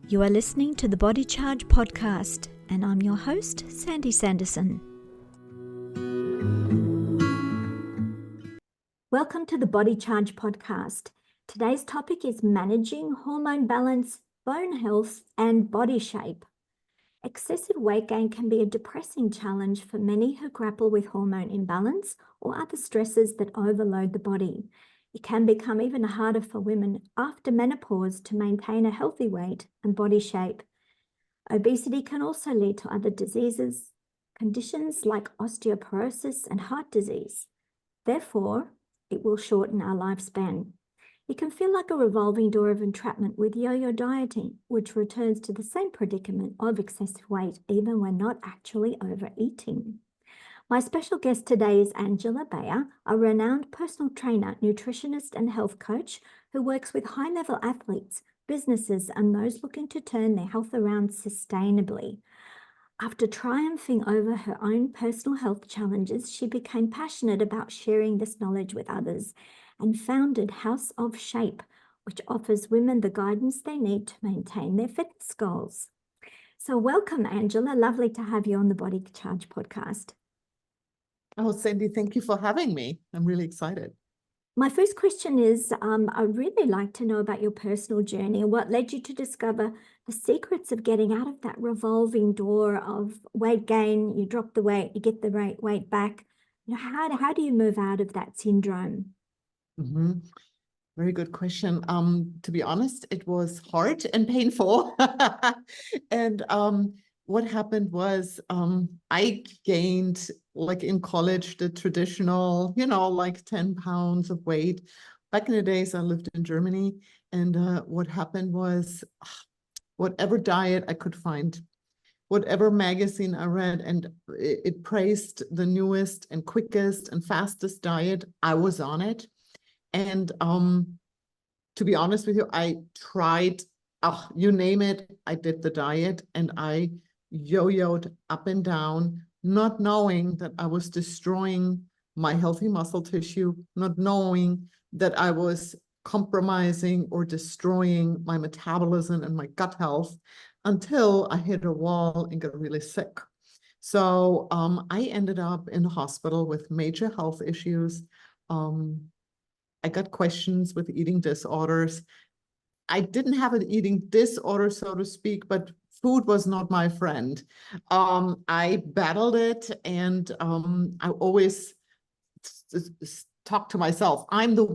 You are listening to the Body Charge podcast, and I'm your host, Sandy Sanderson. Welcome to the Body Charge podcast. Today's topic is managing hormone balance, bone health, and body shape. Excessive weight gain can be a depressing challenge for many who grapple with hormone imbalance or other stresses that overload the body. It can become even harder for women after menopause to maintain a healthy weight and body shape. Obesity can also lead to other diseases, conditions like osteoporosis and heart disease. Therefore, it will shorten our lifespan. It can feel like a revolving door of entrapment with yo-yo dieting, which returns to the same predicament of excessive weight even when not actually overeating. My special guest today is Angela Beyer, a renowned personal trainer, nutritionist, and health coach who works with high-level athletes, businesses, and those looking to turn their health around sustainably. After triumphing over her own personal health challenges, she became passionate about sharing this knowledge with others and founded House of Shape, which offers women the guidance they need to maintain their fitness goals. So welcome, Angela. Lovely to have you on the Body Charge podcast. Oh, Sandy, thank you for having me. I'm really excited. My first question is, I'd really like to know about your personal journey and what led you to discover the secrets of getting out of that revolving door of weight gain. You drop the weight, you get the weight back. How do you move out of that syndrome? Mm-hmm. Very good question. To be honest, it was hard and painful. And what happened was I gained, like in college, the traditional, like 10 pounds of weight. Back in the days, I lived in Germany. And what happened was whatever diet I could find, whatever magazine I read, and it praised the newest and quickest and fastest diet, I was on it. And to be honest with you, I tried, you name it, I did the diet, and I yo-yoed up and down, not knowing that I was destroying my healthy muscle tissue, not knowing that I was compromising or destroying my metabolism and my gut health until I hit a wall and got really sick. So I ended up in the hospital with major health issues. I got questions with eating disorders. I didn't have an eating disorder, so to speak, but food was not my friend. I battled it, and I always talk to myself. I'm the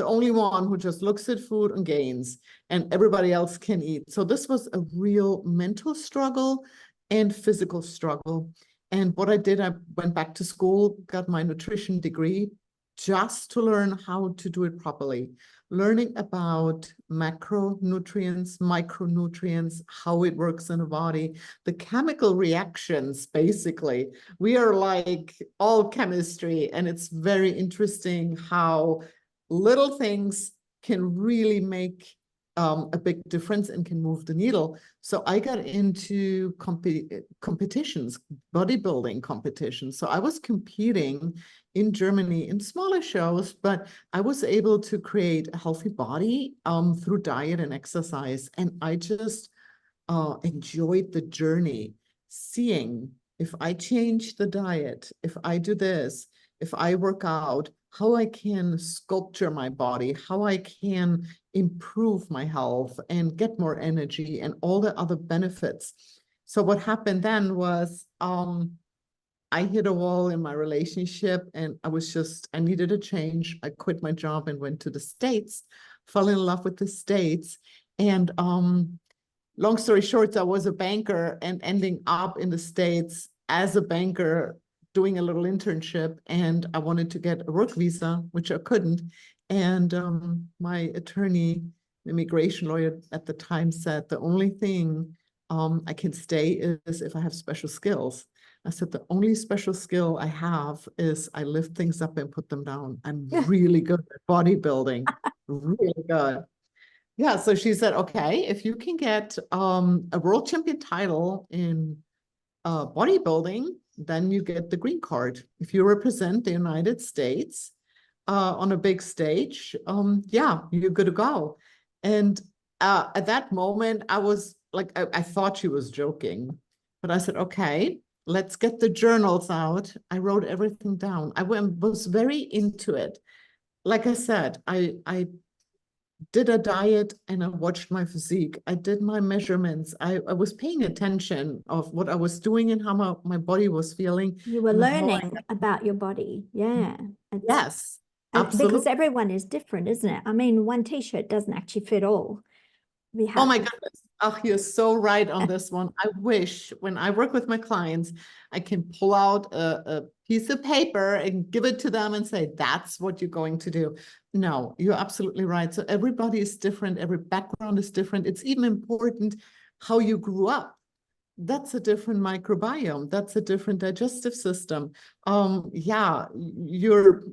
only one who just looks at food and gains, and everybody else can eat. So this was a real mental struggle and physical struggle. And what I did, I went back to school, got my nutrition degree, just to learn how to do it properly, learning about macronutrients, micronutrients, how it works in the body, the chemical reactions, basically. We are like all chemistry, and it's very interesting how little things can really make a big difference and can move the needle. So I got into competitions, bodybuilding competitions. So I was competing in Germany in smaller shows, but I was able to create a healthy body through diet and exercise. And I just enjoyed the journey, seeing if I change the diet, if I do this, if I work out, how I can sculpture my body, how I can improve my health and get more energy and all the other benefits. So what happened then was I hit a wall in my relationship, and I needed a change. I quit my job and went to the States, fell in love with the States. And long story short, I was a banker and ending up in the States as a banker doing a little internship, and I wanted to get a work visa, which I couldn't. And my attorney, immigration lawyer at the time, said the only thing I can stay is if I have special skills. I said, the only special skill I have is I lift things up and put them down. I'm really good at bodybuilding, really good. Yeah, so she said, okay, if you can get a world champion title in bodybuilding, then you get the green card. If you represent the United States on a big stage, yeah, you're good to go. And at that moment, I was like, I thought she was joking, but I said, okay, let's get the journals out. I wrote everything down. Was very into it. Like I said, I did a diet and I watched my physique. I did my measurements. I was paying attention of what I was doing and how my body was feeling You were and how learning about your body. Yeah. It's yes, and because absolutely. everyone is different, isn't it? I mean, one t-shirt doesn't actually fit all. We Oh have my goodness. Oh, you're so right on this one. I wish when I work with my clients, I can pull out a piece of paper and give it to them and say, that's what you're going to do. No, you're absolutely right. So everybody is different. Every background is different. It's even important how you grew up. That's a different microbiome. That's a different digestive system. Yeah, you're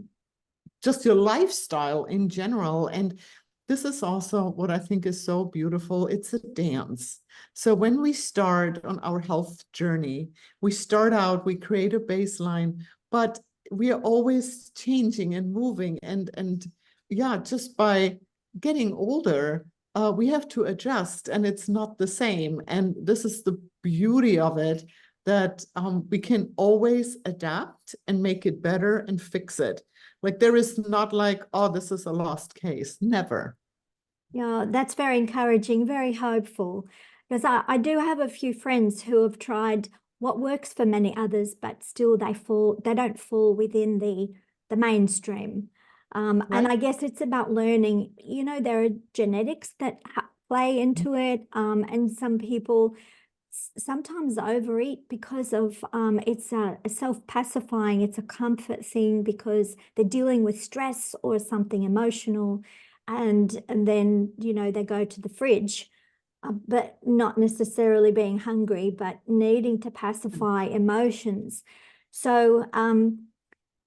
just your lifestyle in general. And this is also what I think is so beautiful. It's a dance. So when we start on our health journey, we start out, we create a baseline, but we are always changing and moving. And yeah, just by getting older, we have to adjust and it's not the same. And this is the beauty of it, that we can always adapt and make it better and fix it. Like there is not like, oh, this is a lost case. Never. Yeah, that's very encouraging, very hopeful. Because I do have a few friends who have tried what works for many others, but still they don't fall within the mainstream. And Right. I guess it's about learning, there are genetics that play into it. And some people sometimes overeat because of it's a self-pacifying, it's a comfort thing because they're dealing with stress or something emotional, and then they go to the fridge, but not necessarily being hungry, but needing to pacify emotions. So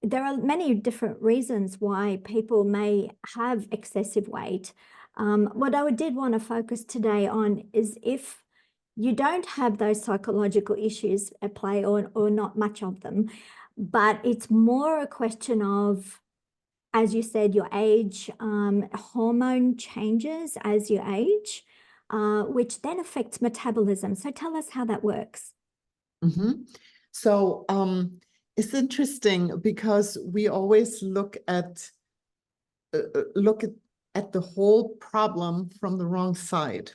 there are many different reasons why people may have excessive weight. What I did want to focus today on is if you don't have those psychological issues at play, or not much of them, but it's more a question of, as you said, your age, hormone changes as you age, which then affects metabolism. So tell us how that works. Mm-hmm. So it's interesting because we always look at the whole problem from the wrong side.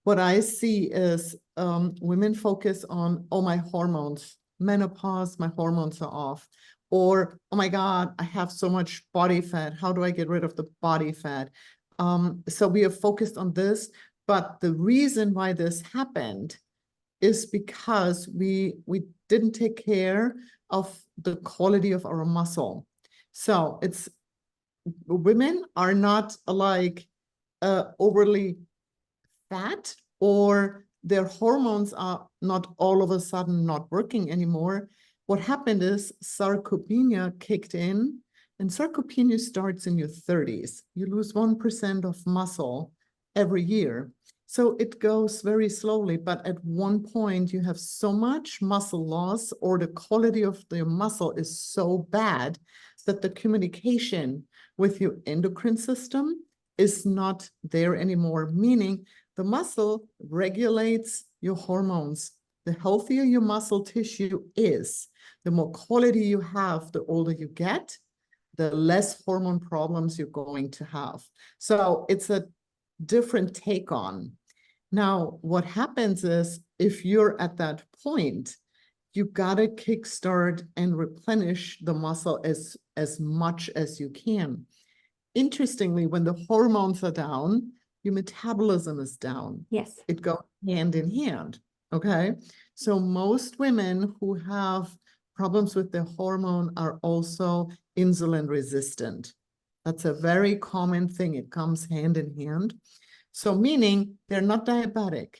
What I see is women focus on, oh, my hormones, menopause, my hormones are off. Or, oh my God, I have so much body fat. How do I get rid of the body fat? So we are focused on this. But the reason why this happened is because we didn't take care of the quality of our muscle. So it's women are not like overly fat, or their hormones are not all of a sudden not working anymore. What happened is sarcopenia kicked in, and sarcopenia starts in your 30s. You lose 1% of muscle every year. So it goes very slowly, but at one point you have so much muscle loss, or the quality of the muscle is so bad that the communication with your endocrine system is not there anymore, meaning the muscle regulates your hormones. The healthier your muscle tissue is, the more quality you have, the older you get, the less hormone problems you're going to have. So it's a different take on. Now, what happens is if you're at that point, you gotta kickstart and replenish the muscle as much as you can. Interestingly, when the hormones are down, your metabolism is down. Yes. It goes hand in hand. Okay. So most women who have problems with their hormone are also insulin resistant. That's a very common thing. It comes hand in hand. So meaning they're not diabetic,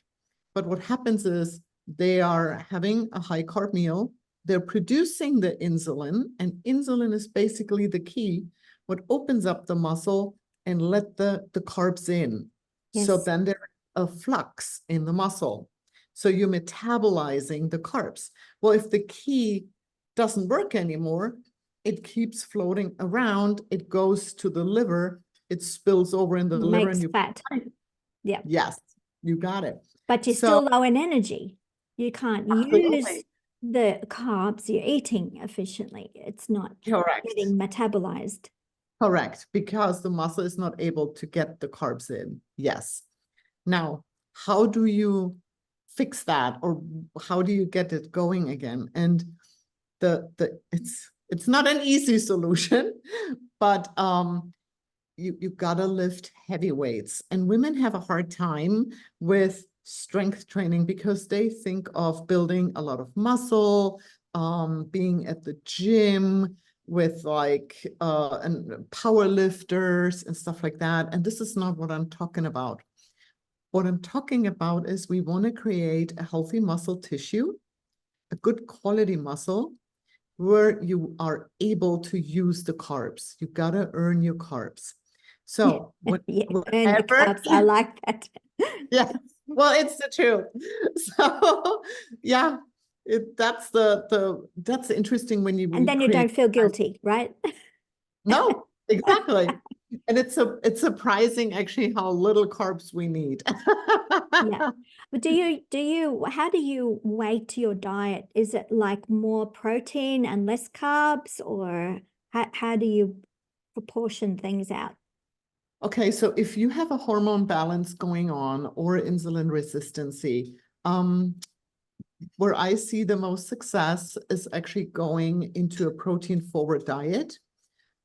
but what happens is they are having a high carb meal. They're producing the insulin, and insulin is basically the key what opens up the muscle and let the carbs in. So Yes. then there's a flux in the muscle. So you're metabolizing the carbs. Well, if the key doesn't work anymore, it keeps floating around, it goes to the liver, it spills over in the liver, and Makes you fat. Yeah. Yes, you got it. But you're So still low in energy. You can't use absolutely the carbs you're eating efficiently. It's not correct. getting metabolized. Correct, because the muscle is not able to get the carbs in. Yes. Now, how do you fix that, or how do you get it going again? And it's not an easy solution, but you gotta lift heavy weights. And women have a hard time with strength training because they think of building a lot of muscle, being at the gym with like and power lifters and stuff like that. And this is not what I'm talking about. What I'm talking about is we want to create a healthy muscle tissue, a good quality muscle where you are able to use the carbs. You gotta earn your carbs. So Yeah, and the whenever, carbs, I like that. yeah, well, it's the truth. So yeah, that's interesting when And we then you create. don't feel guilty, right? No, exactly. And it's surprising actually how little carbs we need. Yeah. But how do you weight your diet? Is it like more protein and less carbs, or how do you proportion things out? Okay, so if you have a hormone balance going on or insulin resistancy, where I see the most success is actually going into a protein forward diet,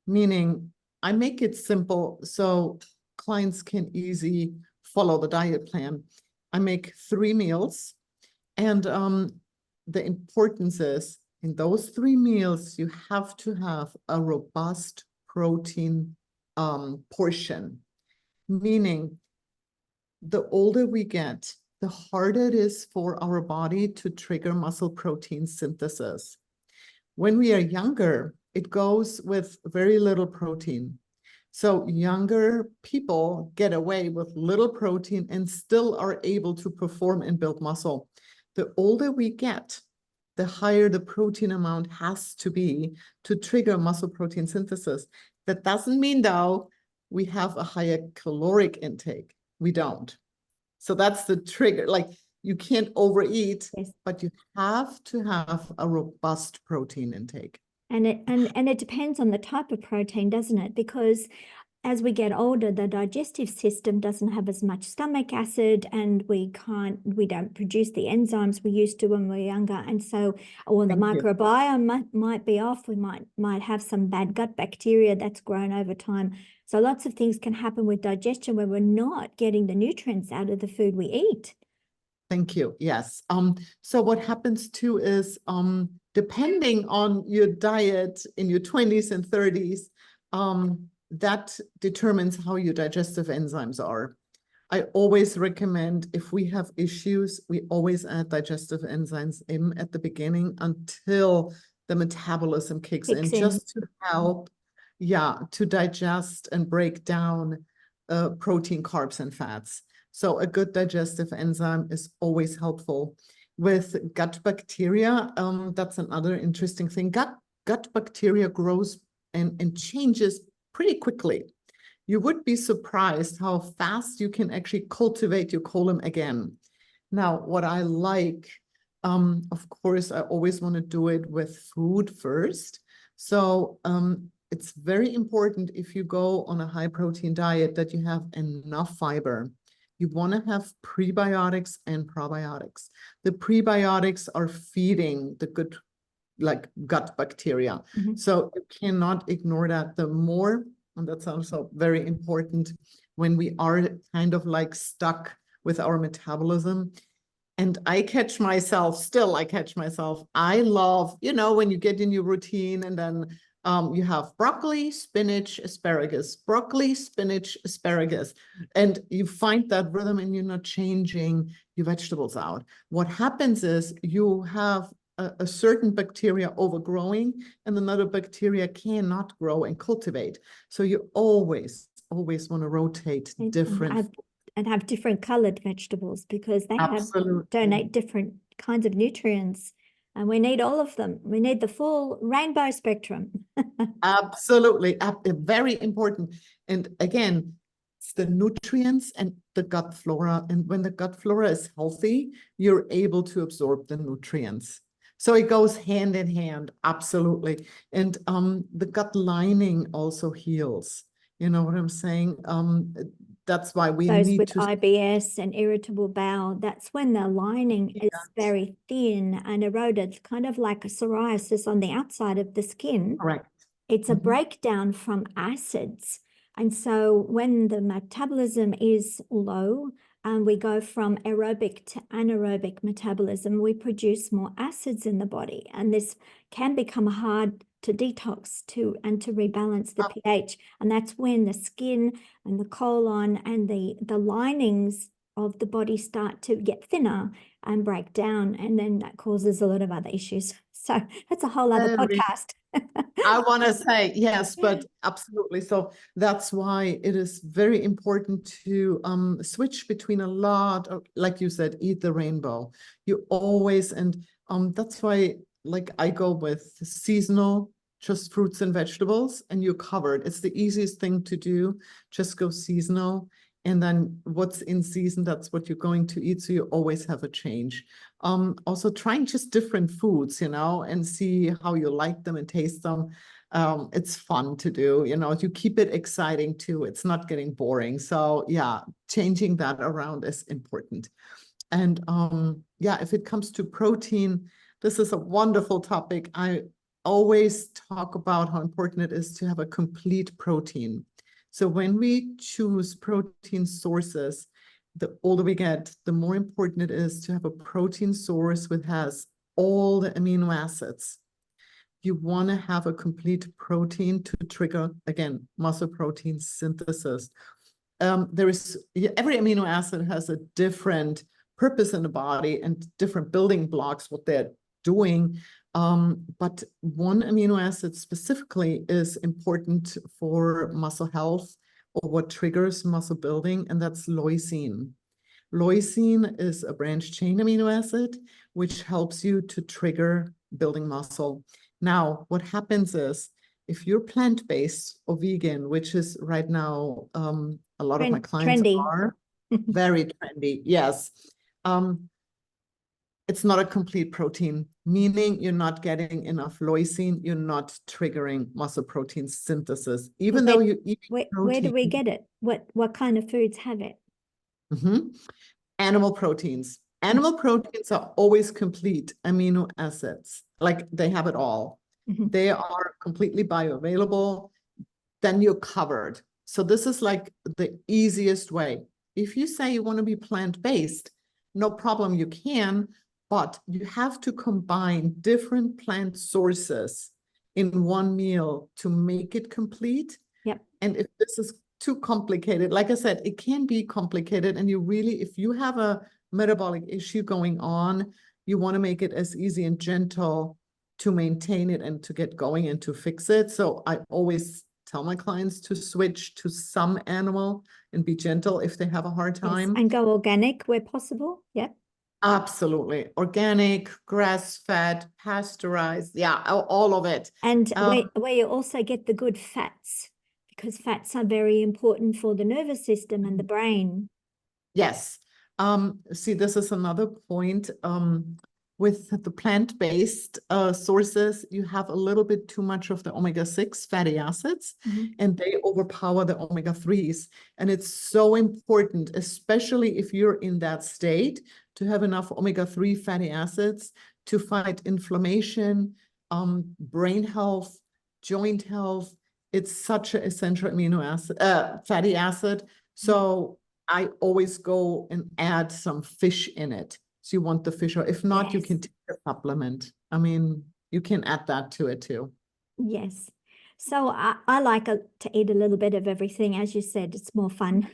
meaning I make it simple so clients can easily follow the diet plan. I make 3 meals, and the importance is in those 3 meals, you have to have a robust protein portion, meaning the older we get, the harder it is for our body to trigger muscle protein synthesis. When we are younger, it goes with very little protein. So younger people get away with little protein and still are able to perform and build muscle. The older we get, the higher the protein amount has to be to trigger muscle protein synthesis. That doesn't mean, though, we have a higher caloric intake. We don't. So that's the trigger. Like you can't overeat, Yes. but you have to have a robust protein intake. And it depends on the type of protein, doesn't it? Because as we get older, the digestive system doesn't have as much stomach acid, and we don't produce the enzymes we used to when we were younger. And so, or the Thank you. microbiome might be off. We might have some bad gut bacteria that's grown over time. So lots of things can happen with digestion where we're not getting the nutrients out of the food we eat. Thank you. Yes. So what happens too is, depending on your diet in your 20s and 30s, that determines how your digestive enzymes are. I always recommend if we have issues, we always add digestive enzymes in at the beginning until the metabolism kicks in, just to help, to digest and break down protein, carbs, and fats. So a good digestive enzyme is always helpful. With gut bacteria, that's another interesting thing. Gut bacteria grows and changes pretty quickly. You would be surprised how fast you can actually cultivate your colon again. Now, what I like, of course, I always want to do it with food first. So it's very important if you go on a high protein diet that you have enough fiber. You want to have prebiotics and probiotics. The prebiotics are feeding the good, like gut bacteria. Mm-hmm. So you cannot ignore that. The more, and that's also very important when we are kind of like stuck with our metabolism. And I catch myself, I love, when you get in your routine and then you have broccoli, spinach, asparagus, and you find that rhythm and you're not changing your vegetables out. What happens is you have a certain bacteria overgrowing and another bacteria cannot grow and cultivate. So you always want to rotate different. And have different colored vegetables because they donate different kinds of nutrients, and we need all of them. We need the full rainbow spectrum. Absolutely. Very important. And again, It's the nutrients and the gut flora. And when the gut flora is healthy, you're able to absorb the nutrients. So it goes hand in hand, absolutely. And the gut lining also heals. You know what I'm saying? That's why we Those need with to. IBS and irritable bowel, that's when the lining is very thin and eroded, kind of like a psoriasis on the outside of the skin. Correct. It's a breakdown from acids. And so when the metabolism is low, and we go from aerobic to anaerobic metabolism, we produce more acids in the body. And this can become hard to detox and to rebalance the pH. And that's when the skin and the colon and the linings of the body start to get thinner and break down. And then that causes a lot of other issues. So that's a whole other podcast. I want to say yes, but absolutely. So that's why it is very important to switch between a lot of, like you said, eat the rainbow. You always, and that's why, like, I go with seasonal, just fruits and vegetables, and you're covered. It's the easiest thing to do. Just go seasonal. And then what's in season, that's what you're going to eat. So you always have a change. Also trying just different foods, you know, and see how you like them and taste them. It's fun to do, you know, you keep it exciting too. It's not getting boring. So yeah, changing that around is important. And yeah, if it comes to protein, this is a wonderful topic. I always talk about how important it is to have a complete protein. So when we choose protein sources, the older we get, the more important it is to have a protein source which has all the amino acids. You want to have a complete protein to trigger, again, muscle protein synthesis. There is, every amino acid has a different purpose in the body and different building blocks, what they're doing. But one amino acid specifically is important for muscle health or what triggers muscle building, and that's leucine. Leucine is a branched chain amino acid, which helps you to trigger building muscle. Now, what happens is, if you're plant-based or vegan, which is right now, a lot of my clients are very trendy, yes. It's not a complete protein, meaning you're not getting enough leucine, you're not triggering muscle protein synthesis, even though you eat protein. Where do we get it? What kind of foods have it? Animal proteins. Animal proteins are always complete amino acids, like they have it all. They are completely bioavailable, then you're covered. So this is like the easiest way. If you say you want to be plant-based, no problem, you can, but you have to combine different plant sources in one meal to make it complete. Yep. And if this is too complicated, like I said, it can be complicated. And you really, if you have a metabolic issue going on, you want to make it as easy and gentle to maintain it and to get going and to fix it. So I always tell my clients to switch to some animal and be gentle if they have a hard time. Yes, and go organic where possible. Yep. Absolutely. Organic, grass-fed, pasteurized. Yeah, all of it. And where you also get the good fats, because fats are very important for the nervous system and the brain. Yes. See, this is another point. With the plant-based sources, you have a little bit too much of the omega-6 fatty acids, and they overpower the omega-3s. And it's so important, especially if you're in that state, to have enough omega-3 fatty acids to fight inflammation, brain health, joint health. It's such an essential amino acid, fatty acid. So I always go and add some fish in it. So you want the fish, or if not, you can take a supplement. I mean, you can add that to it too. Yes. So I like to eat a little bit of everything. As you said, it's more fun.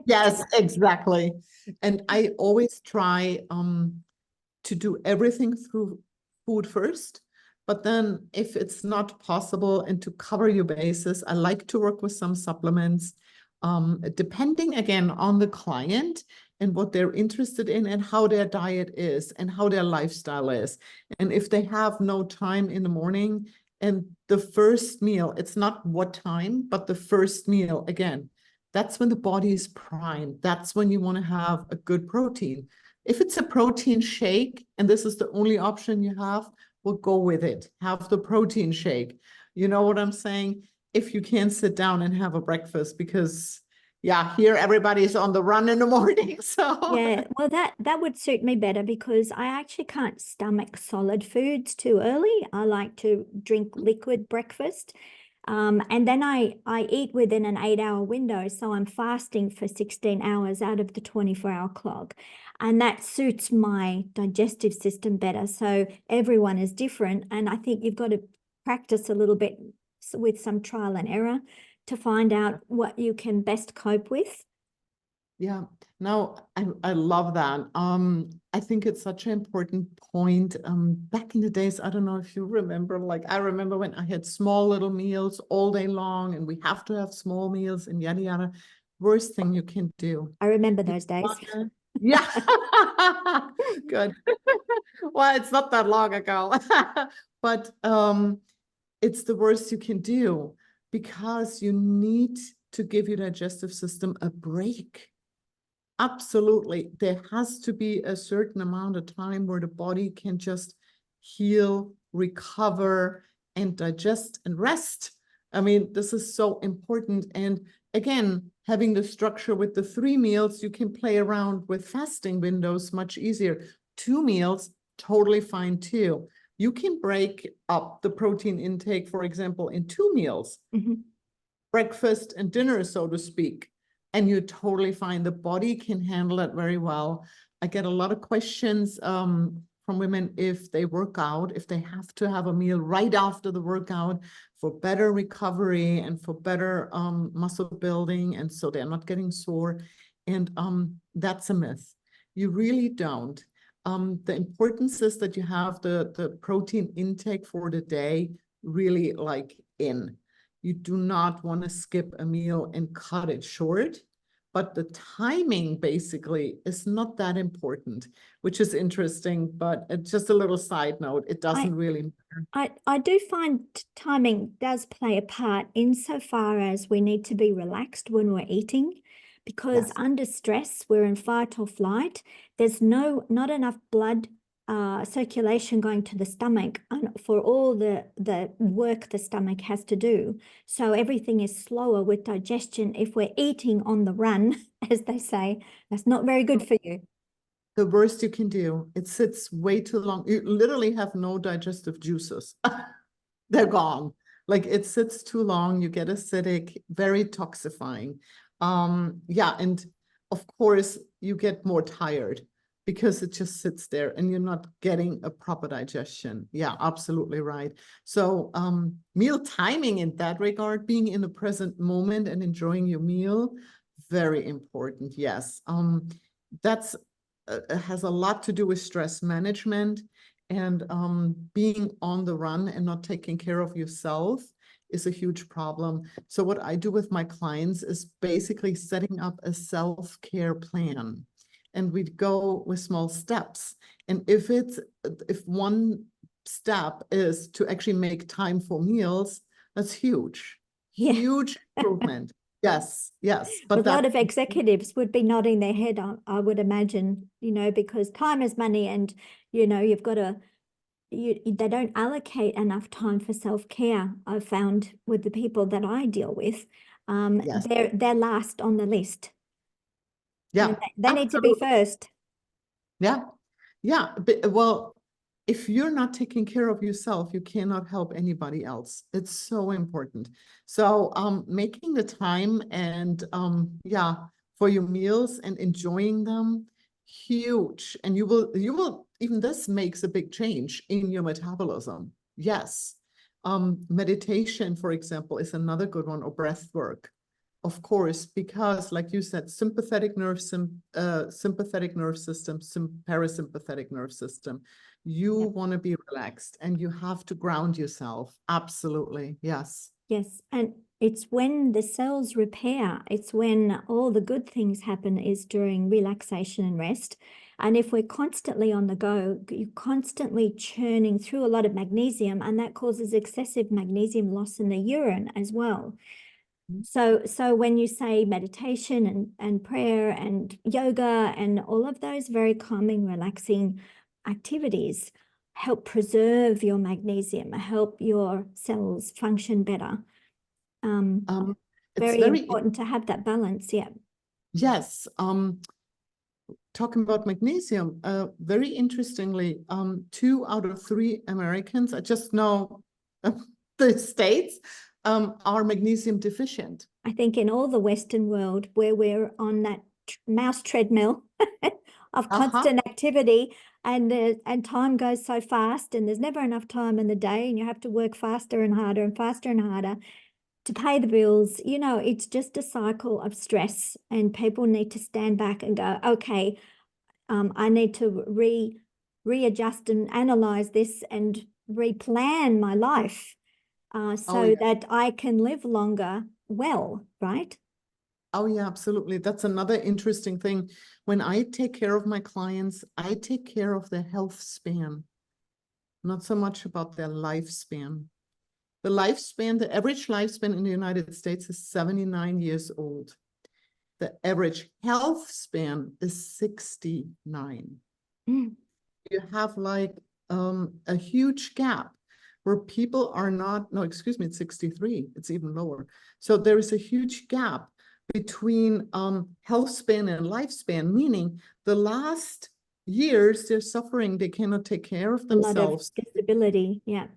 Yes, exactly. And I always try to do everything through food first. But then if it's not possible and to cover your bases, I like to work with some supplements, depending again on the client and what they're interested in and how their diet is and how their lifestyle is. And if they have no time in the morning and the first meal, it's not what time, but the first meal, again, That's when the body is primed. That's when you want to have a good protein. If it's a protein shake and this is the only option you have, well, go with it. Have the protein shake. You know what I'm saying? If you can't sit down and have a breakfast, because yeah, here everybody's on the run in the morning. So Yeah, well, that would suit me better because I actually can't stomach solid foods too early. I like to drink liquid breakfast. And then I eat within an 8-hour window. So I'm fasting for 16 hours out of the 24-hour clock. And that suits my digestive system better. So everyone is different. And I think you've got to practice a little bit with some trial and error to find out what you can best cope with. yeah, no, I love that. I think it's such an important point. Back in the days, I don't know if you remember, like I remember when I had small little meals all day long, and we have to have small meals and yada yada. Worst thing you can do. I remember those days. Yeah, good. Well, it's not that long ago, but it's the worst you can do because you need to give your digestive system a break. Absolutely. There has to be a certain amount of time where the body can just heal, recover, and digest and rest. I mean, this is so important. And again, having the structure with the 3 meals, you can play around with fasting windows much easier. 2 meals, totally fine too. You can break up the protein intake, for example, in 2 meals, breakfast and dinner, so to speak. And you totally fine. The body can handle it very well. I get a lot of questions from women if they work out, if they have to have a meal right after the workout for better recovery and for better muscle building, and so they're not getting sore. And that's a myth. You really don't. The importance is that you have the protein intake for the day really like in. You do not want to skip a meal and cut it short, but the timing basically is not that important, which is interesting, but it's just a little side note. It doesn't really matter. I do find timing does play a part insofar as we need to be relaxed when we're eating, because Yes. under stress, we're in fight or flight. There's not enough blood circulation going to the stomach for all the work the stomach has to do. So everything is slower with digestion. If we're eating on the run, as they say, that's not very good for you. The worst you can do, it sits way too long. You literally have no digestive juices. They're gone. Like it sits too long, you get acidic, very toxifying. Yeah, and of course you get more tired because it just sits there and you're not getting a proper digestion. Yeah, absolutely right. So meal timing in that regard, being in the present moment and enjoying your meal, very important. Yes. That's has a lot to do with stress management, and being on the run and not taking care of yourself is a huge problem. So what I do with my clients is basically setting up a self-care plan, and we'd go with small steps. And if one step is to actually make time for meals, that's huge, Yeah. huge improvement. Yes, yes. A But lot that of executives would be nodding their head, I would imagine, because time is money, and, you've got to, they don't allocate enough time for self-care. I've found with the people that I deal with, yes. they're last on the list. Yeah, And they need to be first. yeah, yeah. But, well, if you're not taking care of yourself, you cannot help anybody else. It's so important. So making the time and yeah, for your meals and enjoying them, huge. And you will, even this makes a big change in your metabolism. Yes. Meditation, for example, is another good one, or breath work. Of course, because like you said, sympathetic nerve system, parasympathetic nerve system, you want to be relaxed and you have to ground yourself. Absolutely. Yes. Yes. And it's when the cells repair, it's when all the good things happen is during relaxation and rest. And if we're constantly on the go, you're constantly churning through a lot of magnesium, and that causes excessive magnesium loss in the urine as well. So when you say meditation and prayer and yoga and all of those very calming, relaxing activities help preserve your magnesium, help your cells function better. It's Very very, important to have that balance. Yeah. yes. Talking about magnesium, very interestingly, 2 out of 3 Americans, I just know the states, are magnesium deficient. I think in all the Western world where we're on that mouse treadmill of constant activity and time goes so fast and there's never enough time in the day and you have to work faster and harder and faster and harder to pay the bills. You know, it's just a cycle of stress and people need to stand back and go, okay, I need to readjust and analyze this and replan my life so that I can live longer well, right? Oh, yeah, absolutely. That's another interesting thing. When I take care of my clients, I take care of their health span, not so much about their lifespan. The lifespan, the average lifespan in the United States is 79 years old. The average health span is 69. Mm. You have like a huge gap where people are not, no, excuse me, it's 63, it's even lower. So there is a huge gap between health span and lifespan, meaning the last years they're suffering, they cannot take care of A lot of themselves. disability. Yeah.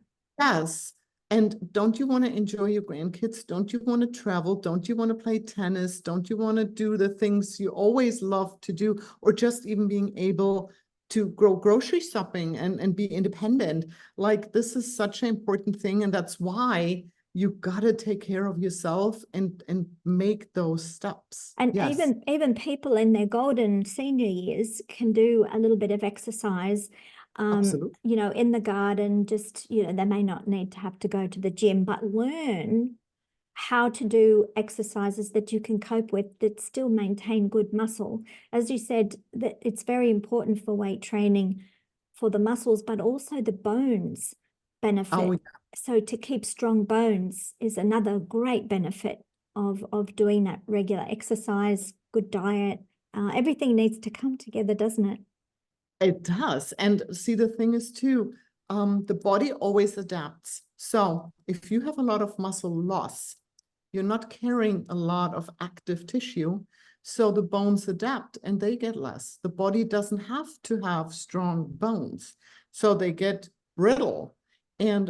Yes. And don't you want to enjoy your grandkids? Don't you want to travel? Don't you want to play tennis? Don't you want to do the things you always love to do? Or just even being able to go grocery shopping and be independent? Like, this is such an important thing. And that's why you got to take care of yourself and make those steps. And Yes. even people in their golden senior years can do a little bit of exercise, Absolutely. you know, in the garden, just, you know, they may not need to have to go to the gym, but learn how to do exercises that you can cope with that still maintain good muscle. As you said, that it's very important for weight training for the muscles, but also the bones benefit. Oh, So to keep strong bones is another great benefit of doing that regular exercise, good diet. Everything needs to come together, doesn't it? it does. And see, the thing is too, the body always adapts. So if you have a lot of muscle loss, you're not carrying a lot of active tissue. So the bones adapt and they get less. The body doesn't have to have strong bones. So they get brittle. And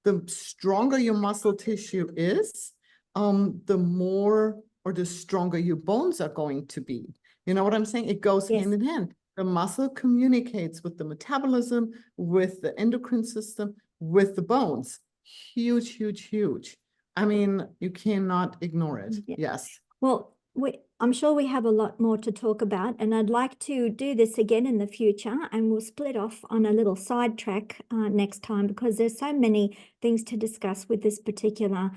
the stronger your muscle tissue is, the more or the stronger your bones are going to be. You know what I'm saying? It goes Yes. hand in hand. The muscle communicates with the metabolism, with the endocrine system, with the bones. Huge, huge, huge. I mean, you cannot ignore it. Yeah. Yes. Well, I'm sure we have a lot more to talk about, and I'd like to do this again in the future, and we'll split off on a little sidetrack next time because there's so many things to discuss with this particular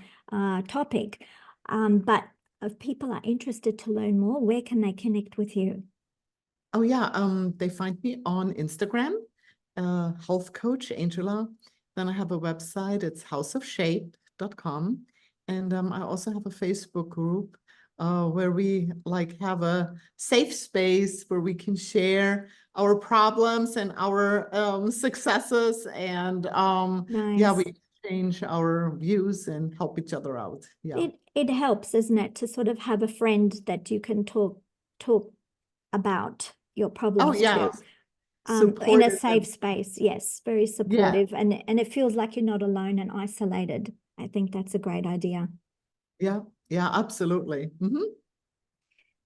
topic. But if people are interested to learn more, where can they connect with you? Oh, yeah. They find me on Instagram, health coach Angela. Then I have a website, it's houseofshape.com. And I also have a Facebook group where we like have a safe space where we can share our problems and our successes. And yeah, Nice. we exchange our views and help each other out. Yeah. It helps, isn't it, to sort of have a friend that you can talk about your Oh, problems yeah. to. In a Supportive. safe space, yes, very Yeah. supportive, and it feels like you're not alone and isolated. I think that's a great idea. Yeah. Yeah, absolutely.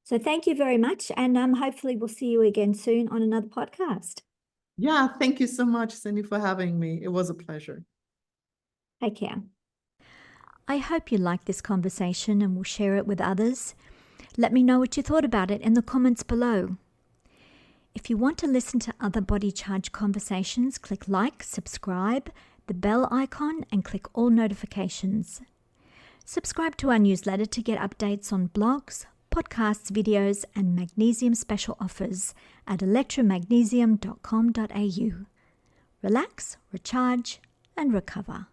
So thank you very much, and hopefully we'll see you again soon on another podcast. Yeah, thank you so much, Cindy, for having me. It was a pleasure. Take care. I hope you liked this conversation and will share it with others. Let me know what you thought about it in the comments below. If you want to listen to other Body Charge conversations, click like, subscribe, the bell icon, and click all notifications. Subscribe to our newsletter to get updates on blogs, podcasts, videos, and magnesium special offers at electramagnesium.com.au. Relax, recharge, and recover.